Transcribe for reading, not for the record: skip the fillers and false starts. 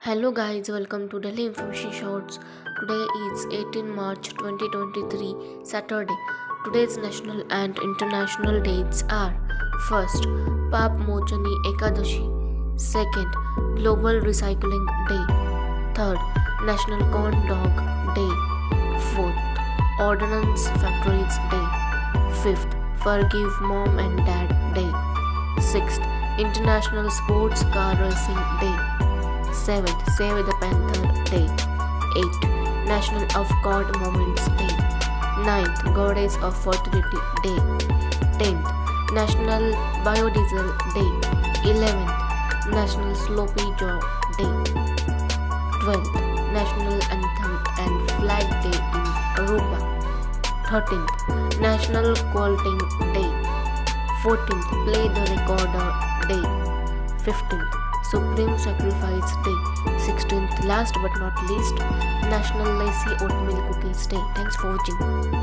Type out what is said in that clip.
Hello guys, welcome to Daily Information Shorts. Today is 18 March 2023, Saturday. Today's national and international dates are: first, Paapmochni Ekadashi; second, Global Recycling Day; third, National Corn Dog Day; fourth, Ordnance Factories Day; fifth, Forgive Mom and Dad Day; sixth, International Sports Car Racing Day; 7th, Save the Panther Day; 8th, National Awakard Moments Day; 9th, Goddess of Fertility Day; 10th, National Biodiesel Day; 11th, National Sloppy Jaw Day; 12th, National Anthem and Flag Day in Aruba; 13th, National Quilting Day; 14th, Play the Recorder Day; 15th, Supreme Sacrifice Day; 16th, last but not least, National Lacy Oatmeal Cookies Day. Thanks for watching.